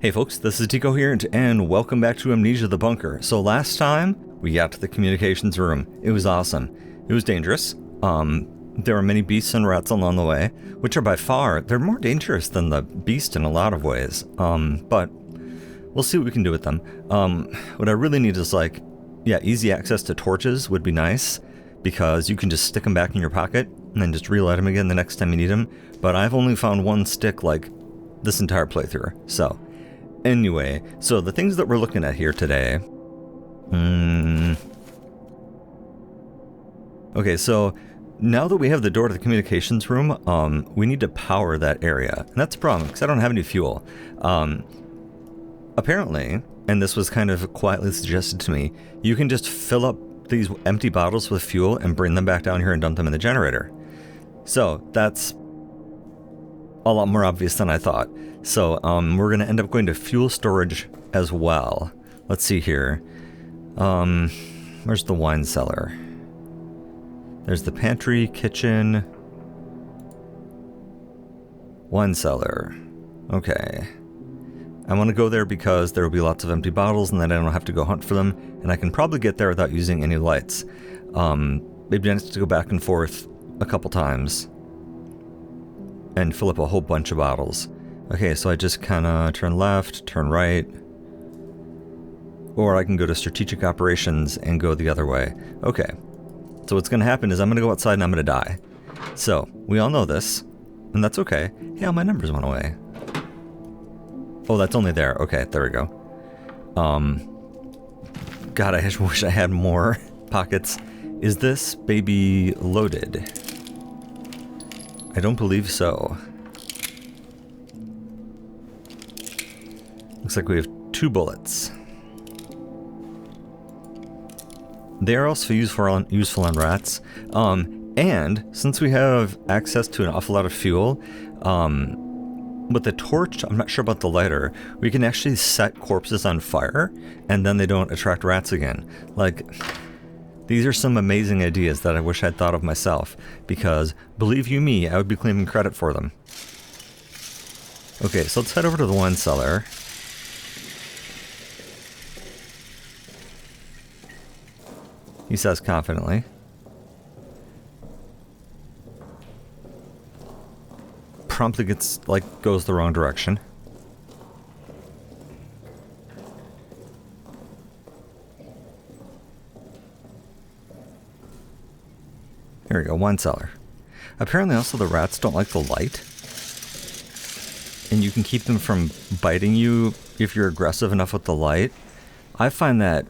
Hey folks, this is Tico here, and welcome back to Amnesia the Bunker. So last time, we got to the communications room. It was awesome. It was dangerous. There were many beasts and rats along the way, which are by far, they're more dangerous than the beast in a lot of ways. But we'll see what we can do with them. What I really need is easy access to torches would be nice, because you can just stick them back in your pocket, and then just relight them again the next time you need them. But I've only found one stick, this entire playthrough, so... Anyway, so the things that we're looking at here today... Okay, so now that we have the door to the communications room, we need to power that area. And that's a problem, because I don't have any fuel. Apparently, and this was kind of quietly suggested to me, you can just fill up these empty bottles with fuel and bring them back down here and dump them in the generator. So, that's a lot more obvious than I thought. So, we're going to end up going to fuel storage as well. Let's see here. Where's the wine cellar? There's the pantry, kitchen, wine cellar. Okay. I want to go there because there will be lots of empty bottles and then I don't have to go hunt for them. And I can probably get there without using any lights. Maybe I have to go back and forth a couple times and fill up a whole bunch of bottles. Okay, so I just kind of turn left, turn right, or I can go to strategic operations and go the other way. Okay, so what's going to happen is I'm going to go outside and I'm going to die. So, we all know this, and that's okay. Hey, all my numbers went away. Oh, that's only there. Okay, there we go. God, I wish I had more pockets. Is this baby loaded? I don't believe so. Looks like we have 2 bullets. They are also useful on rats. And since we have access to an awful lot of fuel, with the torch, I'm not sure about the lighter, we can actually set corpses on fire, and then they don't attract rats again. These are some amazing ideas that I wish I'd thought of myself, because, believe you me, I would be claiming credit for them. Okay, so let's head over to the wine cellar. He says confidently. Promptly goes the wrong direction. Here we go, wine cellar. Apparently also the rats don't like the light. And you can keep them from biting you if you're aggressive enough with the light. I find that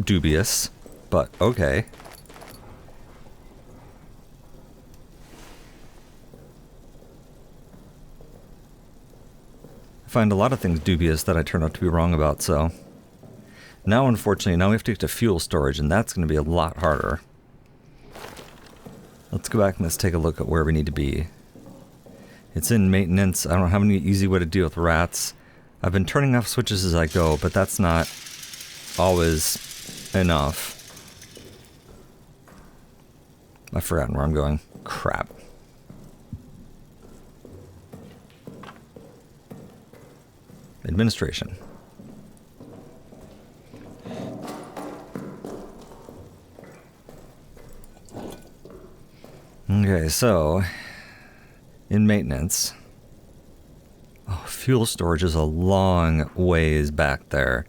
dubious. But, okay. I find a lot of things dubious that I turn out to be wrong about, so... Now, unfortunately, we have to get to fuel storage, and that's going to be a lot harder. Let's go back and let's take a look at where we need to be. It's in maintenance. I don't have any easy way to deal with rats. I've been turning off switches as I go, but that's not always enough. I've forgotten where I'm going. Crap. Administration. Okay, so... in maintenance... Oh, fuel storage is a long ways back there.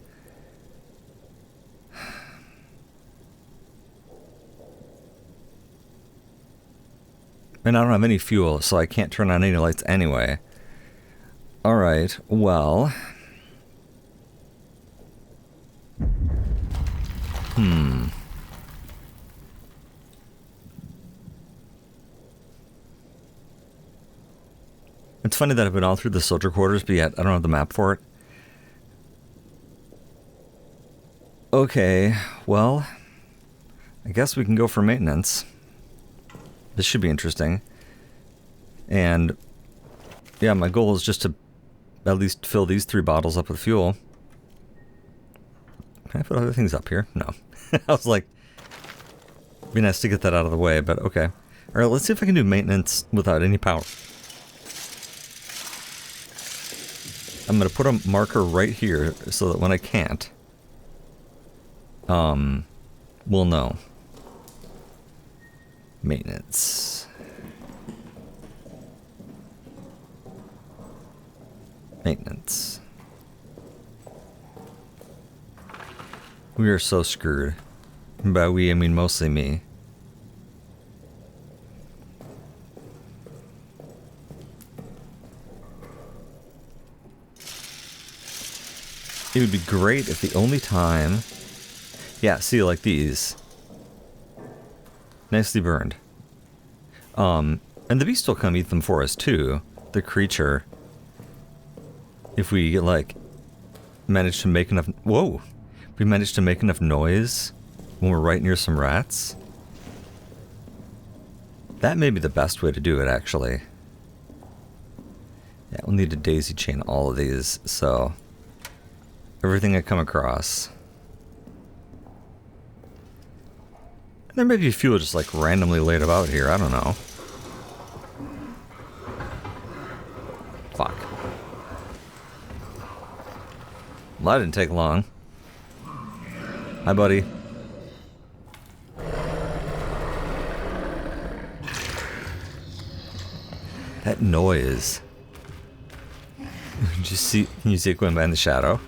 And I don't have any fuel, so I can't turn on any lights anyway. Alright, well... It's funny that I've been all through the soldier quarters, but yet I don't have the map for it. Okay, well... I guess we can go for maintenance. This should be interesting. And, yeah, my goal is just to at least fill these 3 bottles up with fuel. Can I put other things up here? No. I was like, it'd be nice to get that out of the way, but okay. Alright, let's see if I can do maintenance without any power. I'm gonna put a marker right here so that when I can't, we'll know. Maintenance. Maintenance. We are so screwed. By we, I mean mostly me. It would be great if the only time... Yeah, see, like these. Nicely burned. And the beast will come eat them for us, too. The creature. If we, like, manage to make enough... Whoa! If we manage to make enough noise when we're right near some rats. That may be the best way to do it, actually. Yeah, we'll need to daisy chain all of these, so... Everything I come across. There may be a few just like randomly laid about here, I don't know. Fuck. Well, that didn't take long. Hi, buddy. That noise. Did you see, can you see it going by in the shadow?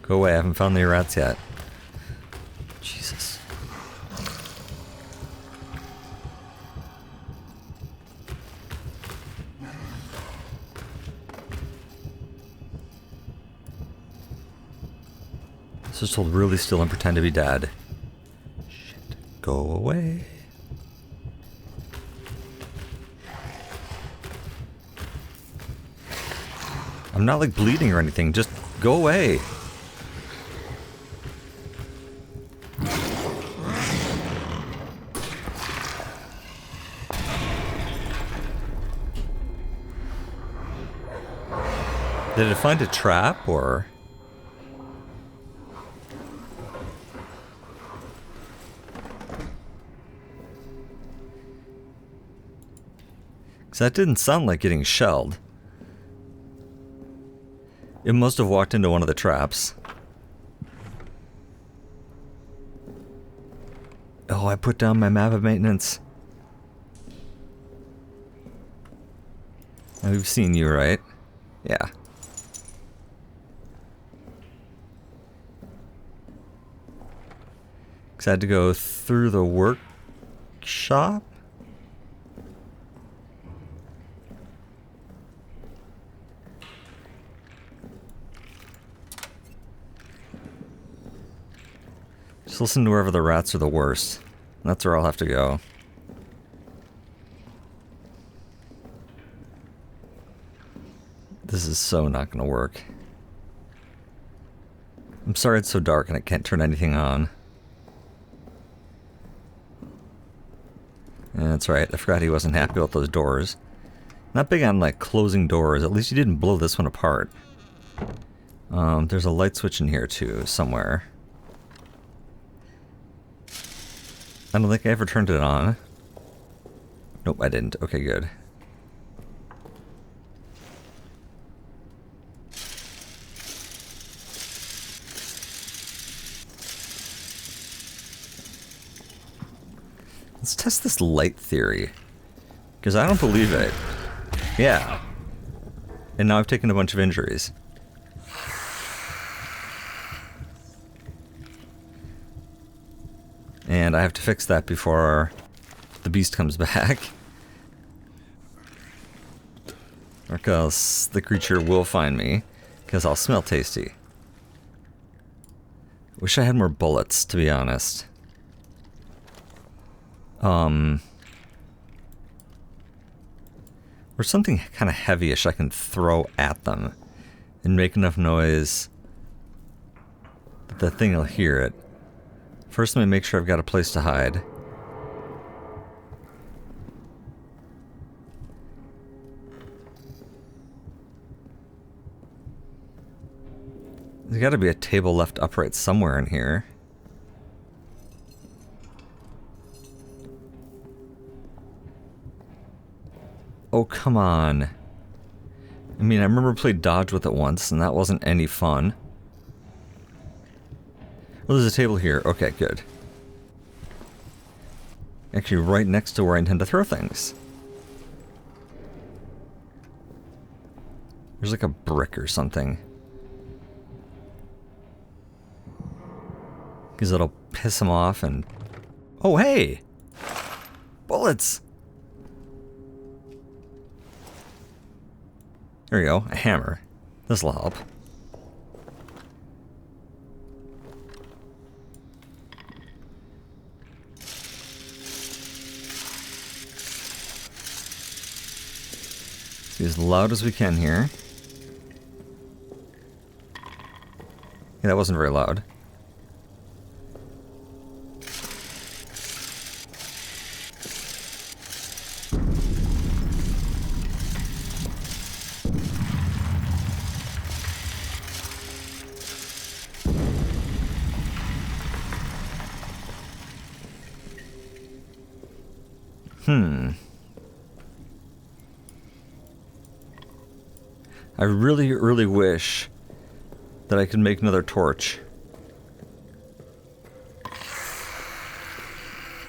Go away, I haven't found the rats yet. Jesus. So just hold really still and pretend to be dead. Shit. Go away. I'm not like bleeding or anything, just go away. Did it find a trap, or...? Because that didn't sound like getting shelled. It must have walked into one of the traps. Oh, I put down my map of maintenance. Now, we've seen you, right? Yeah. Because I had to go through the workshop? Just listen to wherever the rats are the worst. That's where I'll have to go. This is so not gonna work. I'm sorry it's so dark and I can't turn anything on. Yeah, that's right, I forgot he wasn't happy with those doors. Not big on, like, closing doors. At least you didn't blow this one apart. There's a light switch in here, too, somewhere. I don't think I ever turned it on. Nope, I didn't. Okay, good. Let's test this light theory. Because I don't believe it. Yeah. And now I've taken a bunch of injuries. And I have to fix that before the beast comes back. Or else the creature will find me. Because I'll smell tasty. Wish I had more bullets, to be honest. Or something kind of heavyish I can throw at them and make enough noise that the thing will hear it. First, let me make sure I've got a place to hide. There's got to be a table left upright somewhere in here. Oh, come on. I mean, I remember playing dodge with it once, and that wasn't any fun. Oh, there's a table here. Okay, good. Actually, right next to where I intend to throw things. There's like a brick or something. Because it'll piss him off and... Oh, hey! Bullets! There you go, a hammer. This'll help. Be as loud as we can here. Yeah, that wasn't very loud. I really, really wish that I could make another torch.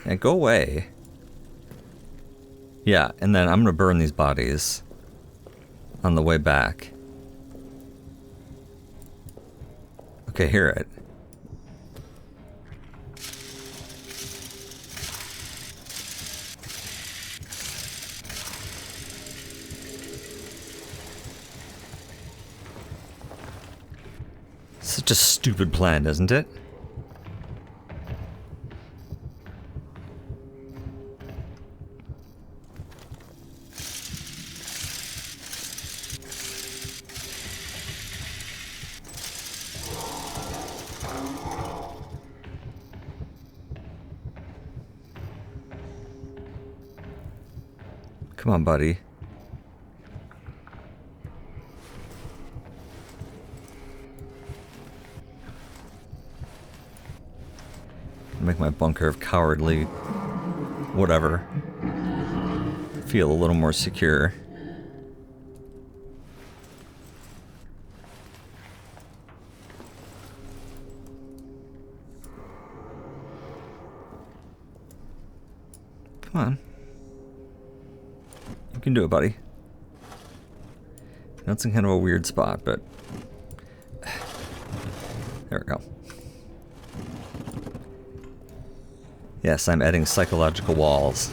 And go away. Yeah, and then I'm gonna burn these bodies on the way back. Okay, hear it. Such a stupid plan, isn't it? Come on, buddy. Make my bunker of cowardly whatever feel a little more secure. Come on. You can do it, buddy. That's in kind of a weird spot, but there we go. Yes, I'm adding psychological walls.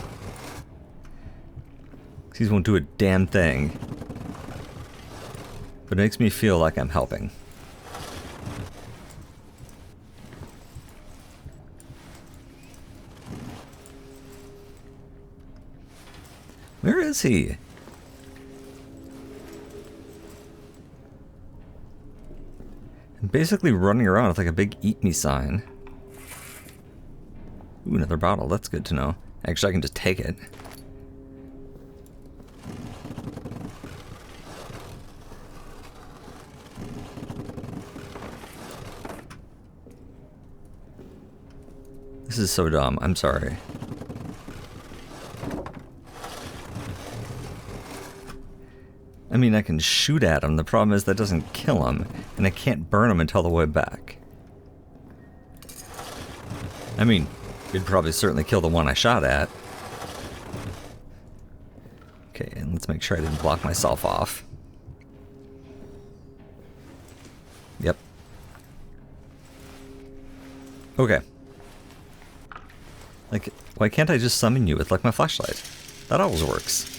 These won't do a damn thing. But it makes me feel like I'm helping. Where is he? I'm basically running around with like a big eat me sign. Ooh, another bottle. That's good to know. Actually, I can just take it. This is so dumb. I'm sorry. I mean, I can shoot at him. The problem is that doesn't kill him, and I can't burn him until the way back. I mean, it'd probably certainly kill the one I shot at. Okay, and let's make sure I didn't block myself off. Yep. Okay. Like, why can't I just summon you with, like, my flashlight? That always works.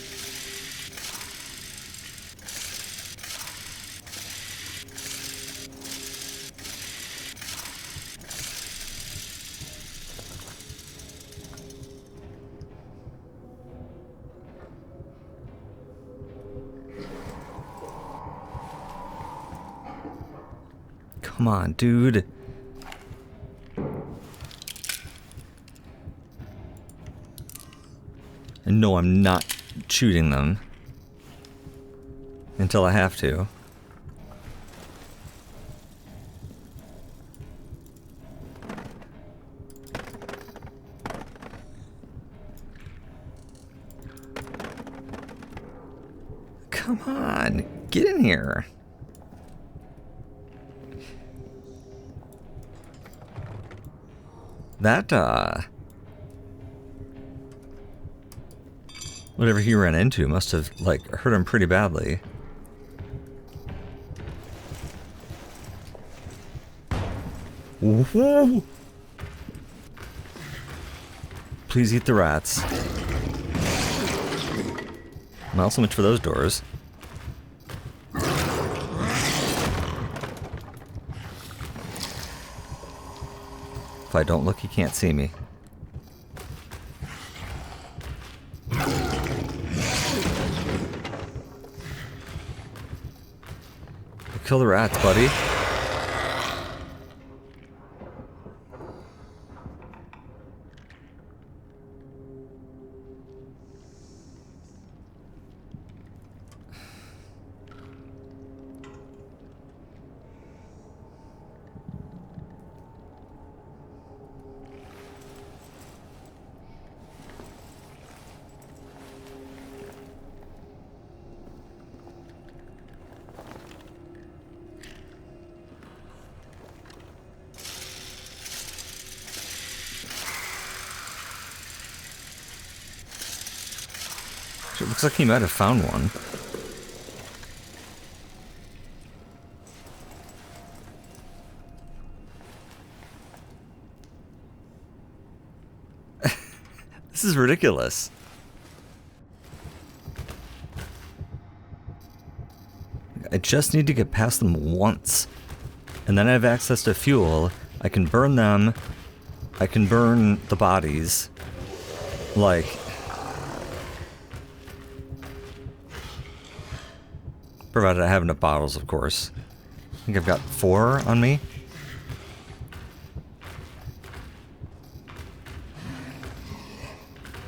Come on, dude. And no, I'm not shooting them until I have to. Come on, get in here. That, whatever he ran into must have, like, hurt him pretty badly. Woohoo! Please eat the rats. Not so much for those doors. If I don't look, he can't see me. Kill the rats, buddy. It looks like he might have found one. This is ridiculous. I just need to get past them once. And then I have access to fuel. I can burn them. I can burn the bodies. Like... provided I have enough bottles, of course. I think I've got 4 on me.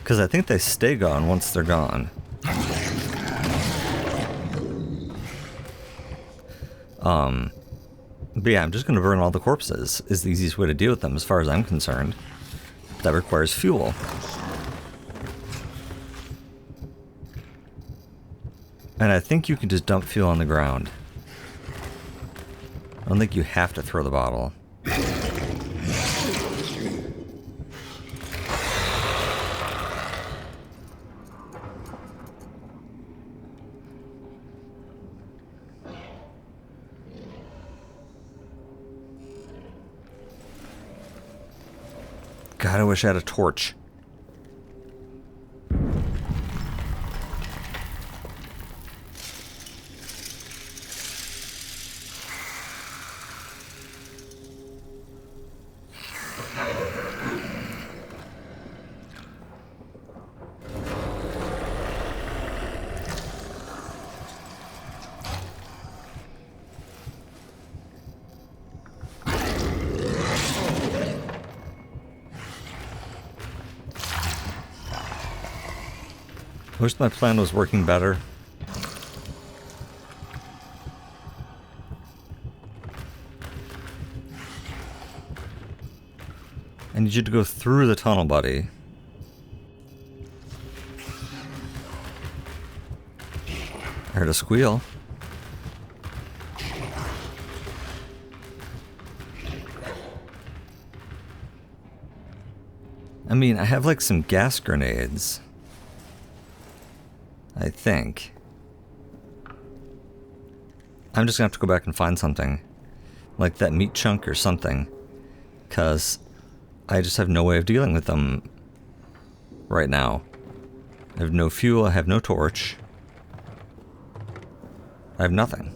Because I think they stay gone once they're gone. But yeah, I'm just going to burn all the corpses. Is the easiest way to deal with them as far as I'm concerned. That requires fuel. And I think you can just dump fuel on the ground. I don't think you have to throw the bottle. God, I wish I had a torch. I wish my plan was working better. I need you to go through the tunnel, buddy. I heard a squeal. I mean, I have like some gas grenades. I think. I'm just gonna have to go back and find something. Like that meat chunk or something. 'Cause I just have no way of dealing with them right now. I have no fuel, I have no torch. I have nothing.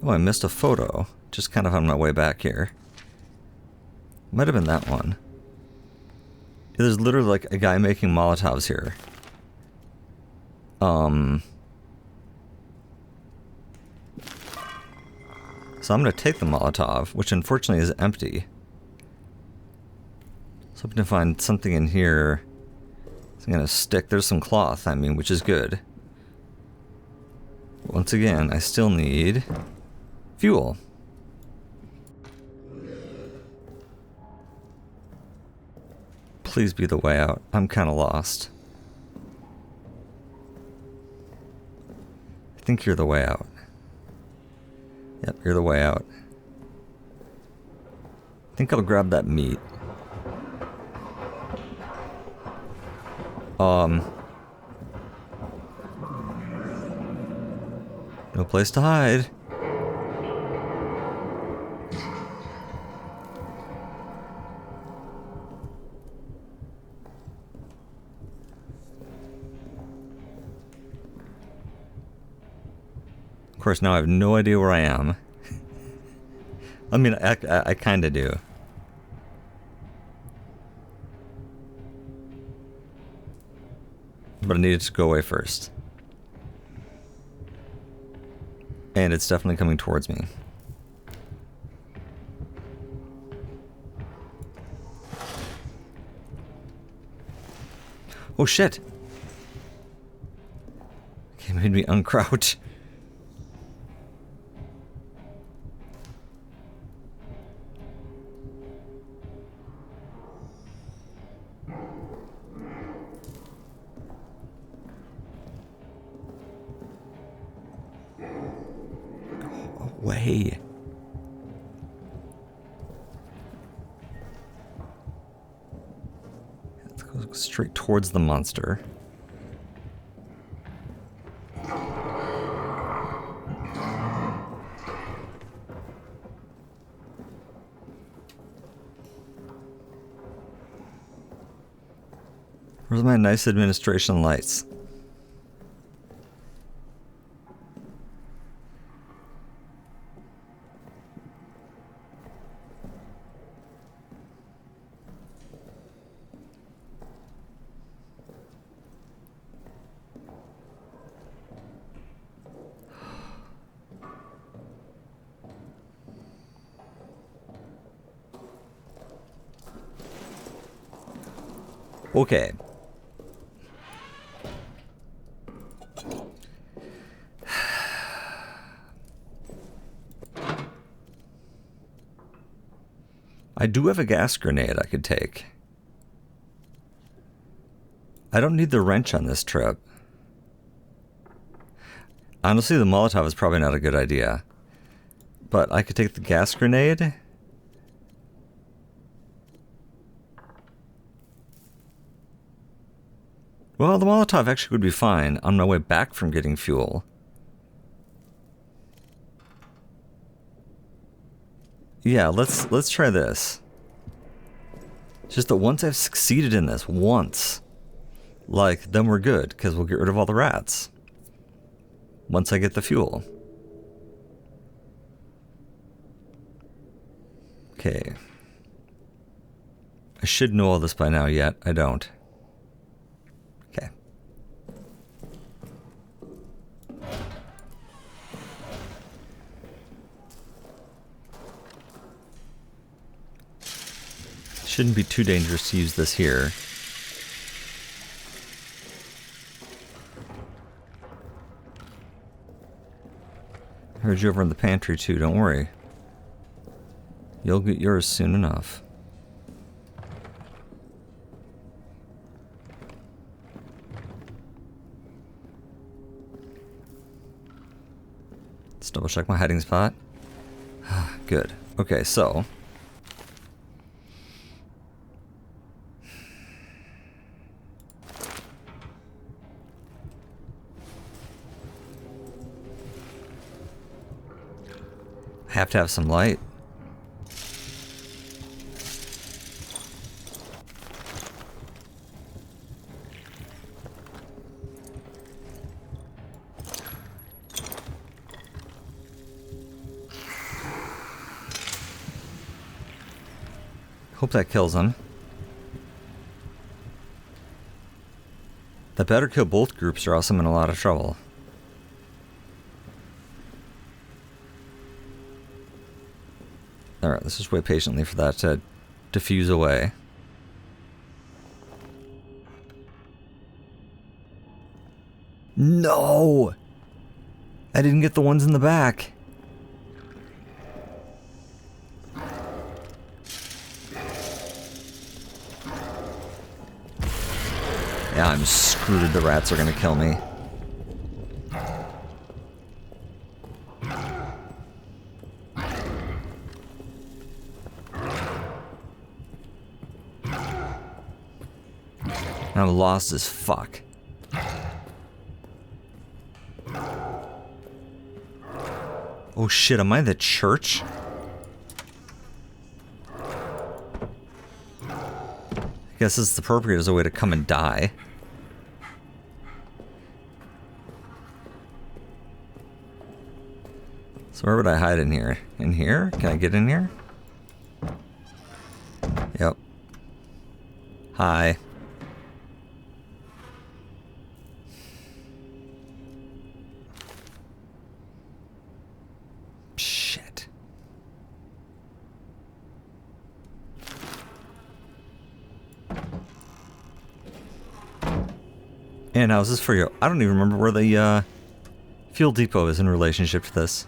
Oh, I missed a photo. Just kind of on my way back here. Might have been that one. There's literally like a guy making Molotovs here. So I'm going to take the Molotov, which unfortunately is empty. So I'm hoping to find something in here. I'm going to stick. There's some cloth, I mean, which is good. Once again, I still need fuel. Please be the way out. I'm kind of lost. I think you're the way out. Yep, you're the way out. I think I'll grab that meat. No place to hide. Of course, now I have no idea where I am. I mean, I kind of do. But I needed to go away first. And it's definitely coming towards me. Oh shit! Okay, made me uncrouch. Way. Let's go straight towards the monster. Where's my nice administration lights? Okay. I do have a gas grenade I could take. I don't need the wrench on this trip. Honestly, the Molotov is probably not a good idea. But I could take the gas grenade. Well, the Molotov actually would be fine on my way back from getting fuel. Yeah, let's try this. It's just that once I've succeeded in this, once, like, then we're good, because we'll get rid of all the rats. Once I get the fuel. Okay. I should know all this by now, yet I don't. Okay. Shouldn't be too dangerous to use this here. Heard you over in the pantry too, don't worry. You'll get yours soon enough. Let's double check my hiding spot. Good. Okay, so I have to have some light. Hope that kills him. That better kill both groups or else I'm in a lot of trouble. Alright, let's just wait patiently for that to diffuse away. No! I didn't get the ones in the back. Yeah, I'm screwed. The rats are gonna kill me. I'm lost as fuck. Oh shit, am I the church? I guess this is appropriate as a way to come and die. So where would I hide in here? In here? Can I get in here? Yep. Hi. Shit. And how's this for you? I don't even remember where the fuel depot is in relationship to this.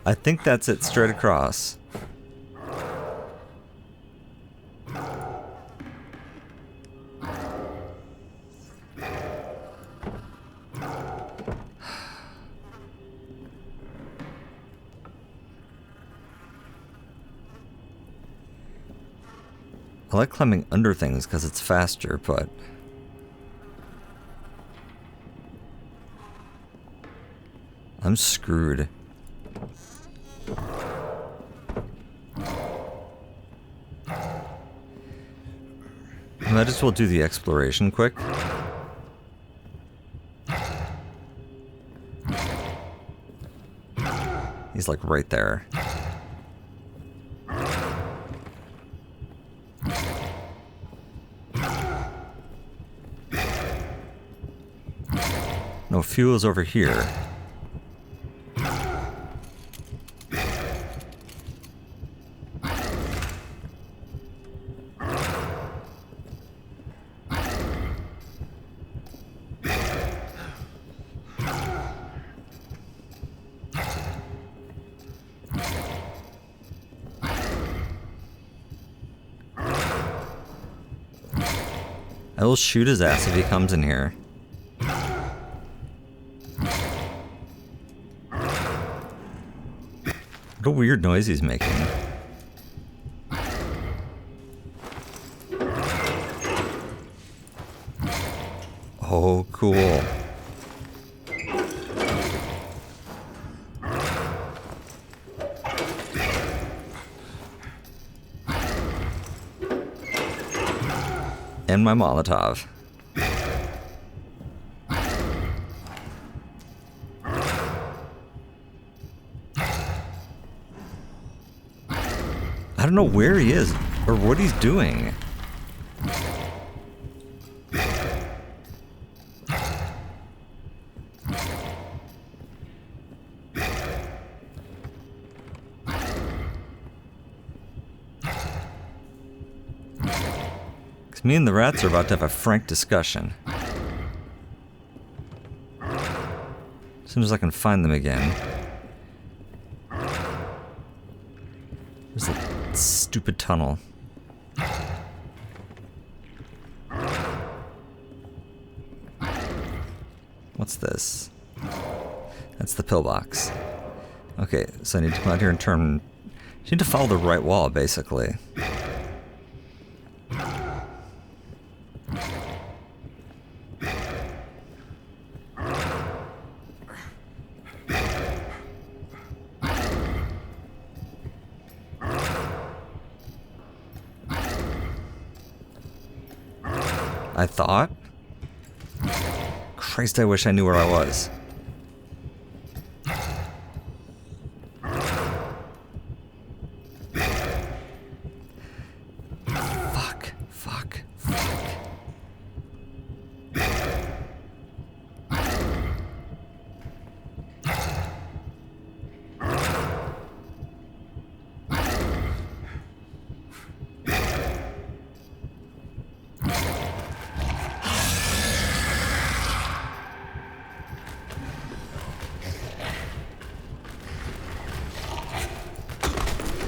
I think that's it, straight across. I like climbing under things because it's faster, but... I'm screwed. I might as well do the exploration quick. He's like right there. No, fuel is over here. I will shoot his ass if he comes in here. What a weird noise he's making. Oh, cool. And my Molotov. I don't know where he is or what he's doing. Me and the rats are about to have a frank discussion. As soon as I can find them again. There's a stupid tunnel. What's this? That's the pillbox. Okay, so I need to come out here and turn... I need to follow the right wall, basically. I thought? Christ, I wish I knew where I was.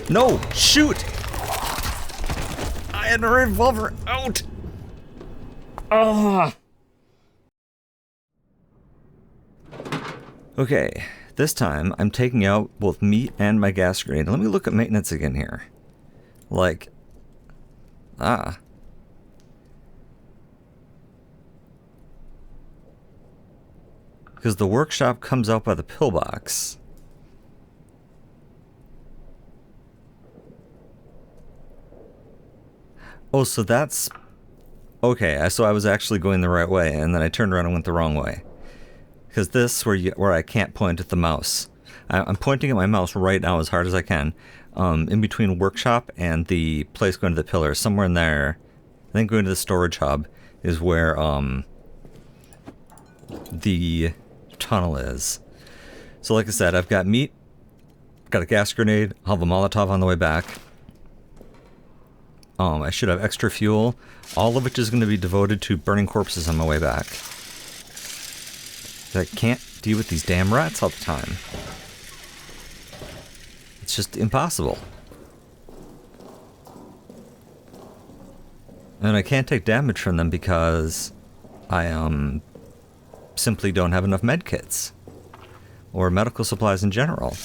No! Shoot! I had a revolver out! Ah! Okay, this time I'm taking out both meat and my gas grenade. Let me look at maintenance again here. Like, because the workshop comes out by the pillbox. Oh, so that's... Okay, so I was actually going the right way, and then I turned around and went the wrong way. Because this, where I can't point at the mouse. I'm pointing at my mouse right now as hard as I can. In between workshop and the place going to the pillar. Somewhere in there, I think going to the storage hub is where the tunnel is. So like I said, I've got meat, got a gas grenade, I'll have a Molotov on the way back. I should have extra fuel, all of which is going to be devoted to burning corpses on my way back. I can't deal with these damn rats all the time. It's just impossible. And I can't take damage from them because I simply don't have enough med kits. Or medical supplies in general.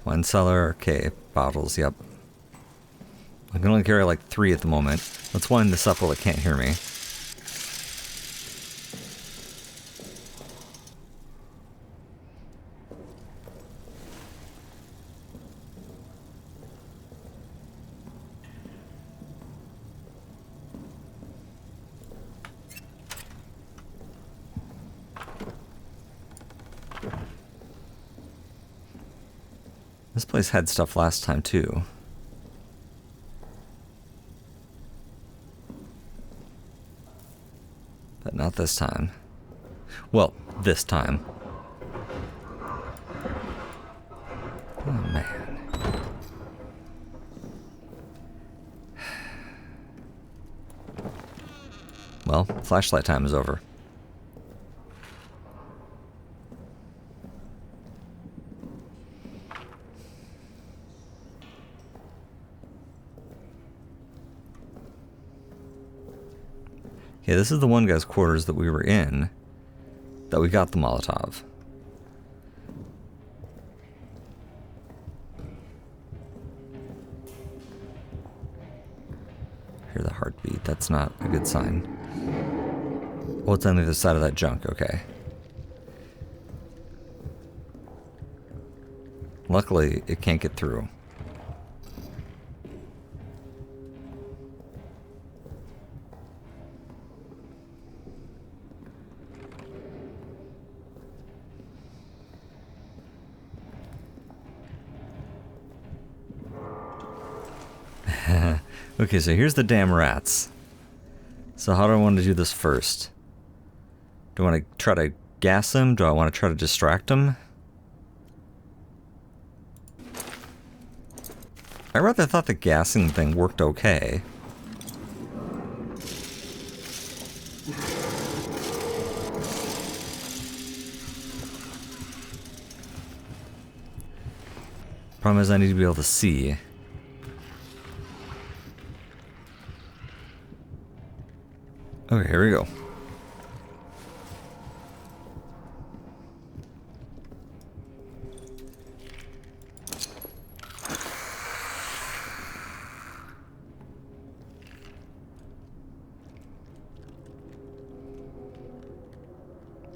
One cellar, okay, bottles, yep. I can only carry like 3 at the moment. Let's wind this up while it can't hear me. This place had stuff last time too. But not this time. Well, this time. Oh man. Well, flashlight time is over. Okay, this is the one guy's quarters that we were in, that we got the Molotov. Hear the heartbeat, that's not a good sign. Oh, it's on the other side of that junk, okay. Luckily, it can't get through. Okay, so here's the damn rats. So how do I want to do this first? Do I want to try to gas them? Do I want to try to distract them? I rather thought the gassing thing worked okay. Problem is I need to be able to see. Okay, here we go.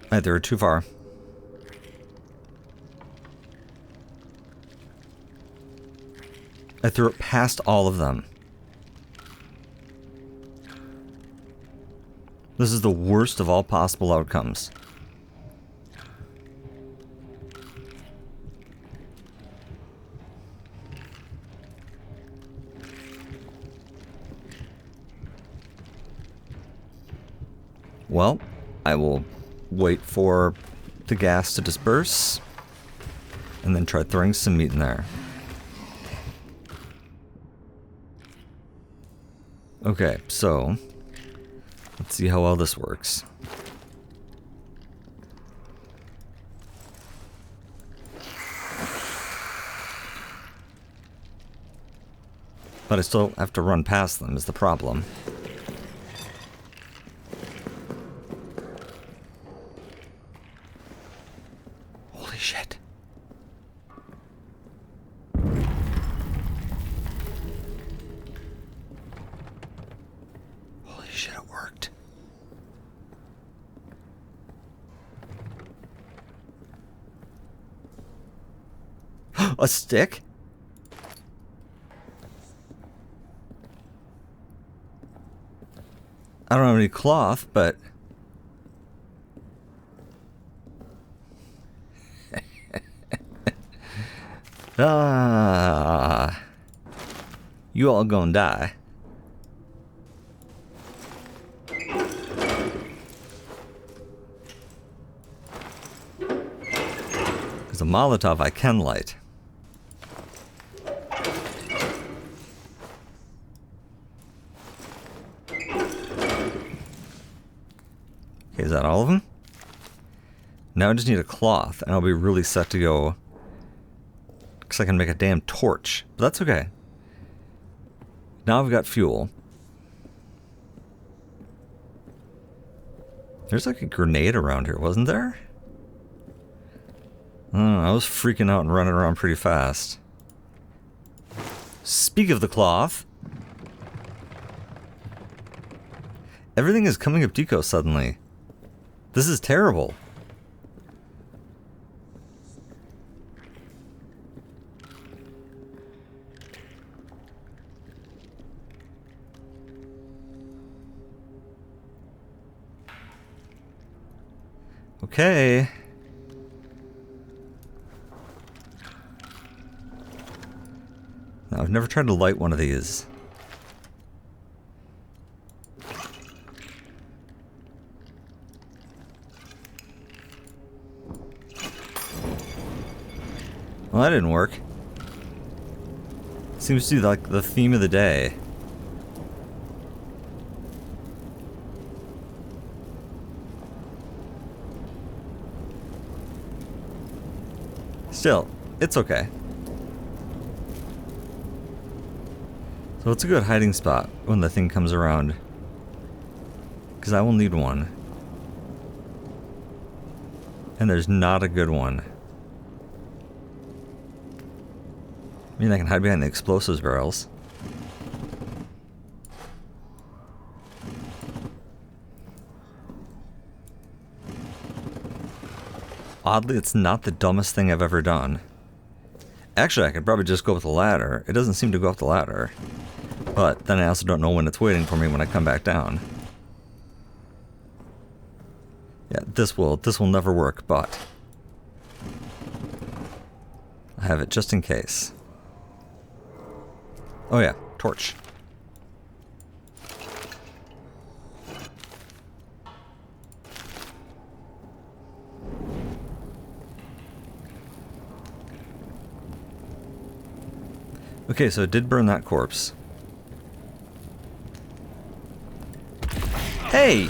Alright, they were too far. I threw it past all of them. This is the worst of all possible outcomes. Well, I will wait for the gas to disperse and then try throwing some meat in there. Okay, so let's see how well this works. But I still have to run past them is the problem. Holy shit. Holy shit, it worked. A stick? I don't have any cloth, but... you all gonna die. There's a Molotov I can light. Okay, is that all of them? Now I just need a cloth, and I'll be really set to go. Because I can make a damn torch. But that's okay. Now I've got fuel. There's like a grenade around here, wasn't there? I was freaking out and running around pretty fast. Speak of the cloth. Everything is coming up deco suddenly. This is terrible. Okay. No, I've never tried to light one of these. Well, that didn't work. Seems to be like the theme of the day. Still, it's okay. So it's a good hiding spot when the thing comes around. Because I will need one. And there's not a good one. I mean, I can hide behind the explosives barrels. Oddly, it's not the dumbest thing I've ever done. Actually, I could probably just go up the ladder. It doesn't seem to go up the ladder. But then I also don't know when it's waiting for me when I come back down. Yeah, this will never work, but I have it just in case. Oh yeah, torch. Okay, so it did burn that corpse. Hey!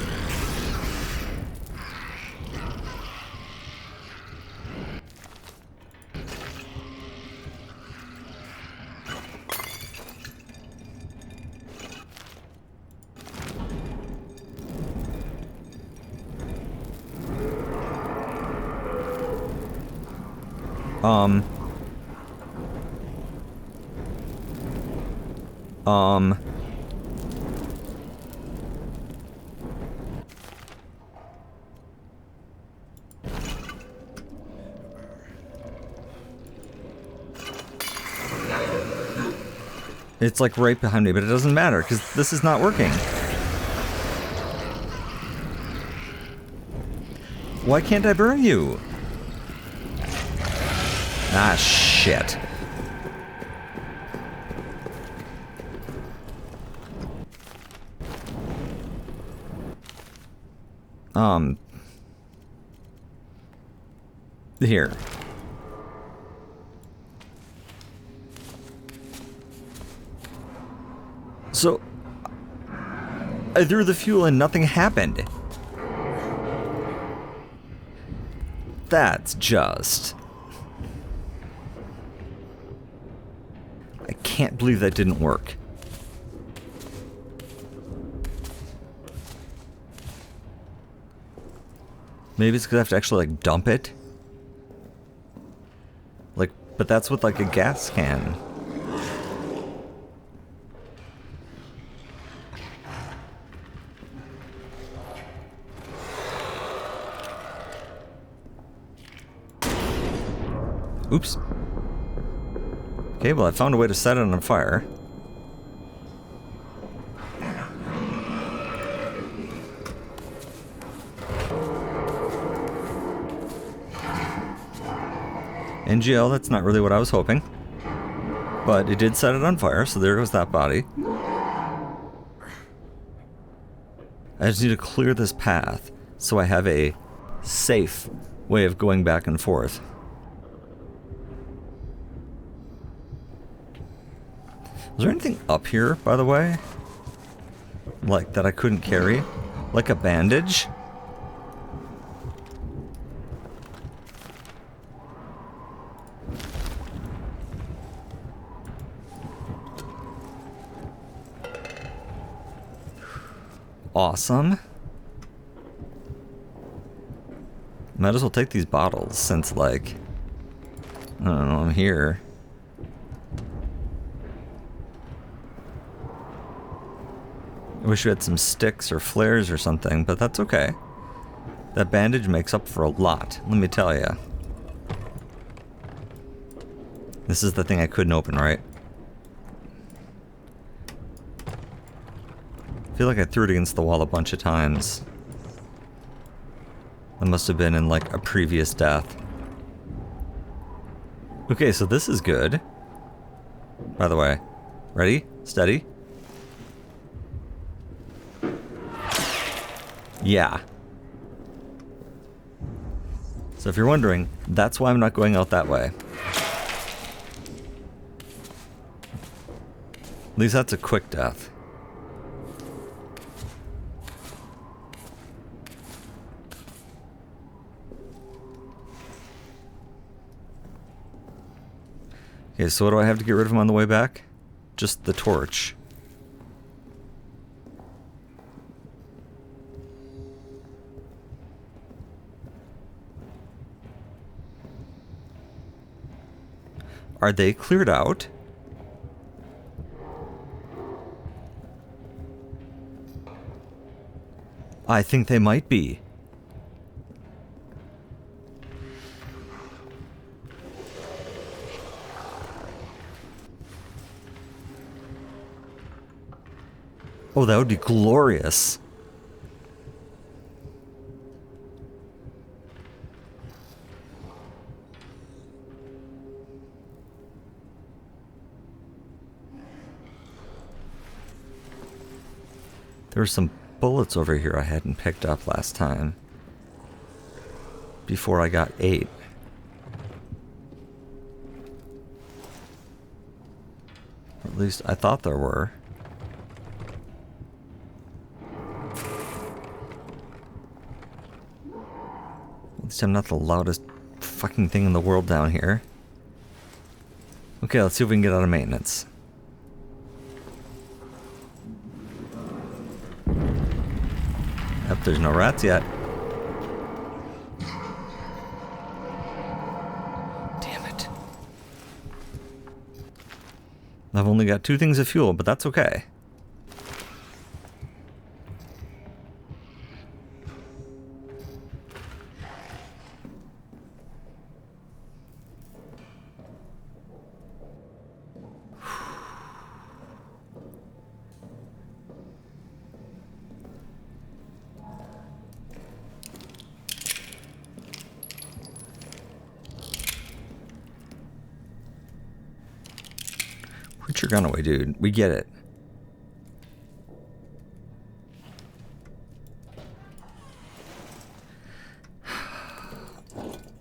It's like right behind me, but it doesn't matter because this is not working. Why can't I burn you? Ah, shit. Here. So, I threw the fuel and nothing happened. That's just... I can't believe that didn't work. Maybe it's because I have to actually, like, dump it? Like, but that's with, like, a gas can. Oops. Okay, well, I found a way to set it on fire. NGL, that's not really what I was hoping. But it did set it on fire, so there goes that body. I just need to clear this path so I have a safe way of going back and forth. Was there anything up here, by the way? Like, that I couldn't carry? Like a bandage? Awesome. Might as well take these bottles since, like, I don't know, I'm here. I wish we had some sticks or flares or something, but that's okay. That bandage makes up for a lot, let me tell you. This is the thing I couldn't open, right? I feel like I threw it against the wall a bunch of times. That must have been in, like, a previous death. Okay, so this is good. By the way, ready? Steady? Yeah. So if you're wondering, that's why I'm not going out that way. At least that's a quick death. Okay, so what do I have to get rid of him on the way back? Just the torch. Are they cleared out? I think they might be. Oh, that would be glorious. There were some bullets over here I hadn't picked up last time. Before I got 8. Or at least I thought there were. At least I'm not the loudest fucking thing in the world down here. Okay, let's see if we can get out of maintenance. Yep, there's no rats yet. Damn it. I've only got 2 things of fuel, but that's okay. Put your gun away, dude. We get it.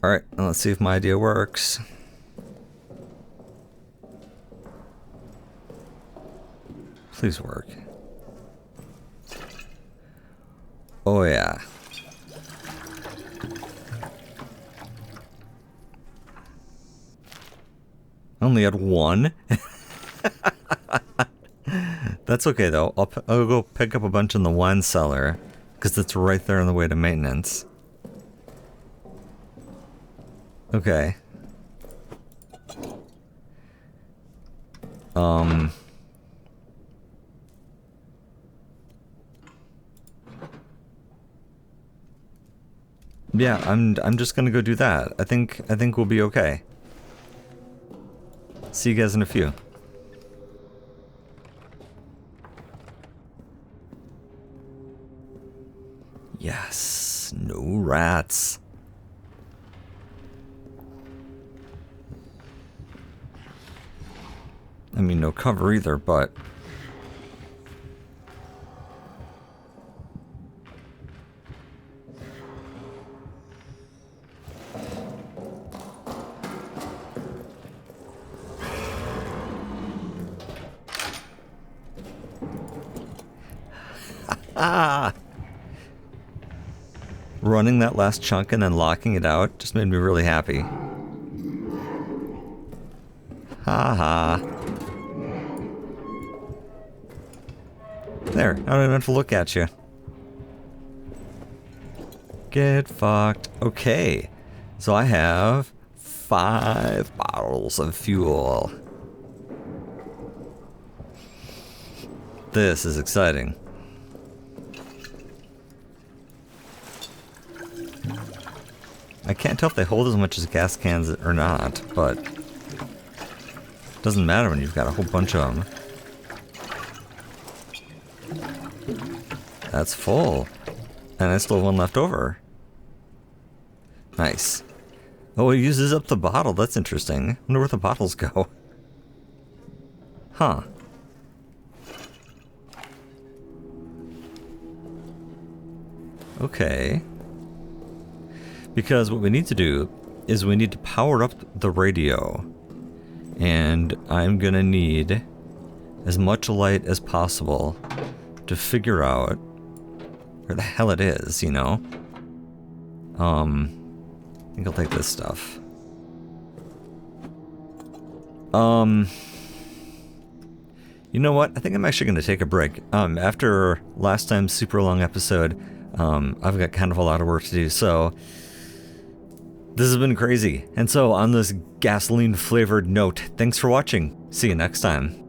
Alright, let's see if my idea works. Please work. Oh yeah. Only had one? That's okay though. I'll go pick up a bunch in the wine cellar, because it's right there on the way to maintenance. Okay. Yeah, I'm just gonna go do that. I think we'll be okay. See you guys in a few. Yes, no rats. I mean, no cover either, but... Ah! Running that last chunk and then locking it out just made me really happy. Ha ha. There, I don't even have to look at you. Get fucked. Okay, so I have 5 bottles of fuel. This is exciting. I can't tell if they hold as much as gas cans or not, but it doesn't matter when you've got a whole bunch of them. That's full. And I still have one left over. Nice. Oh, it uses up the bottle. That's interesting. I wonder where the bottles go. Huh. Okay. Because what we need to do is we need to power up the radio. And I'm gonna need as much light as possible to figure out where the hell it is, you know? I think I'll take this stuff. You know what? I think I'm actually gonna take a break. After last time's super long episode, I've got kind of a lot of work to do, so this has been crazy. And so on this gasoline flavored note, thanks for watching. See you next time.